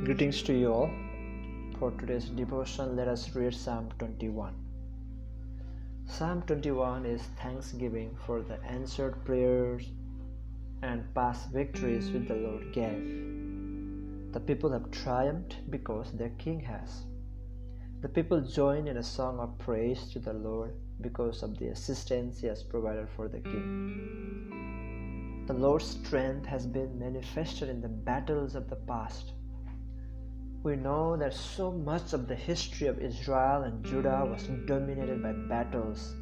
Greetings to you all. For today's devotion, let us read Psalm 21. Psalm 21 is thanksgiving for the answered prayers and past victories which the Lord gave. The people have triumphed because their King has. The people join in a song of praise to the Lord because of the assistance He has provided for the King. The Lord's strength has been manifested in the battles of the past. We know that so much of the history of Israel and Judah was dominated by battles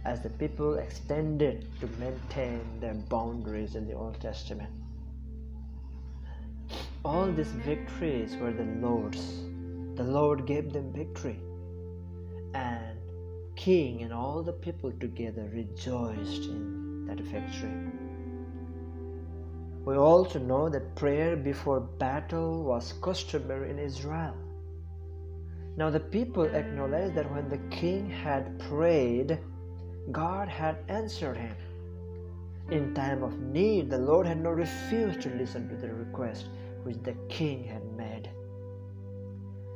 as the people extended to maintain their boundaries in the Old Testament. All these victories were the Lord's. The Lord gave them victory, and King and all the people together rejoiced in that victory. We also know that prayer before battle was customary in Israel. Now the people acknowledged that when the king had prayed, God had answered him. In time of need, the Lord had not refused to listen to the request which the king had made.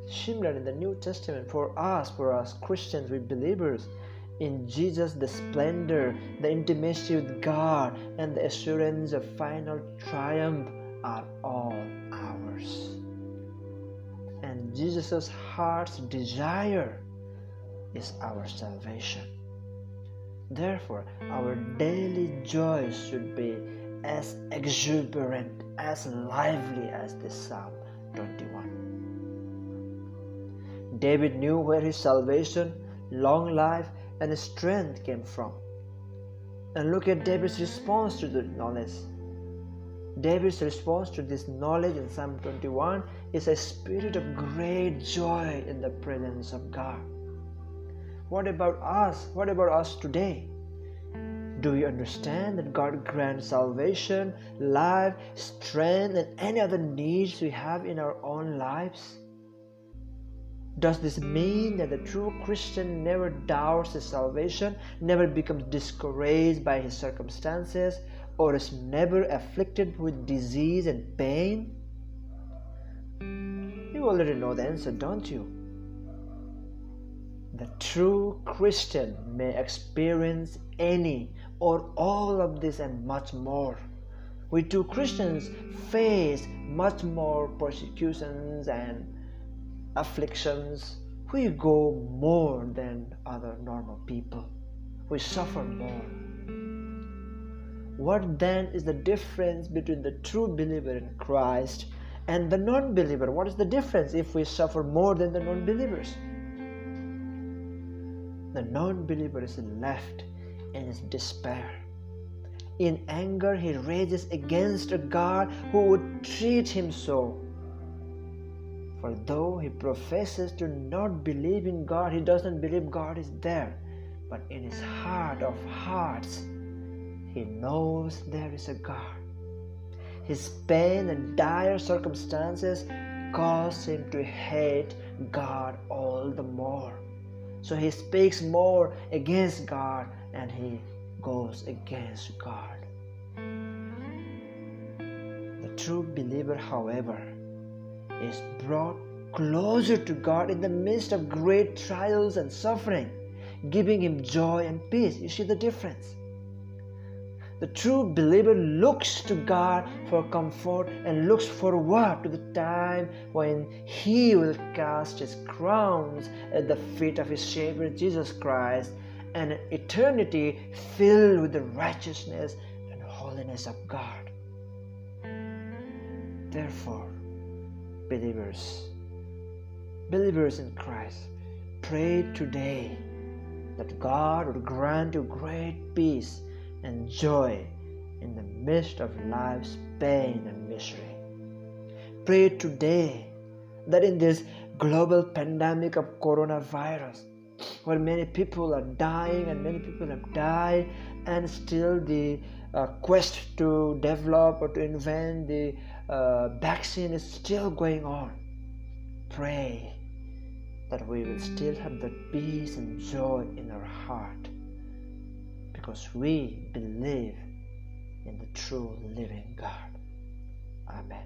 Similar in the New Testament, for us Christians, we believers, in Jesus, the splendor, the intimacy with God, and the assurance of final triumph are all ours. And Jesus' heart's desire is our salvation. Therefore, our daily joy should be as exuberant, as lively as this Psalm 21. David knew where his salvation, long life, and his strength came from. And look at David's response to the knowledge. David's response to this knowledge in Psalm 21 is a spirit of great joy in the presence of God. What about us? What about us today? Do we understand that God grants salvation, life, strength, and any other needs we have in our own lives? Does this mean that the true Christian never doubts his salvation, never becomes discouraged by his circumstances, or is never afflicted with disease and pain? You already know the answer, don't you? The true Christian may experience any or all of this and much more. We true Christians face much more persecutions and afflictions. We go more than other normal people. We suffer more. What then is the difference between the true believer in Christ and the non-believer? What is the difference if we suffer more than the non-believers? The non-believer is left in his despair. In anger, he rages against a God who would treat him so. For though he professes to not believe in God, he doesn't believe God is there. But in his heart of hearts, he knows there is a God. His pain and dire circumstances cause him to hate God all the more. So he speaks more against God and he goes against God. The true believer, however, is brought closer to God in the midst of great trials and suffering, giving him joy and peace. You see the difference? The true believer looks to God for comfort and looks forward to the time when he will cast his crowns at the feet of his Savior Jesus Christ, and an eternity filled with the righteousness and holiness of God. Therefore, believers in Christ, pray today that God would grant you great peace and joy in the midst of life's pain and misery. Pray today that in this global pandemic of coronavirus, where many people are dying and many people have died, and still the quest to develop or to invent the vaccine is still going on. Pray that we will still have the peace and joy in our heart because we believe in the true living God. Amen.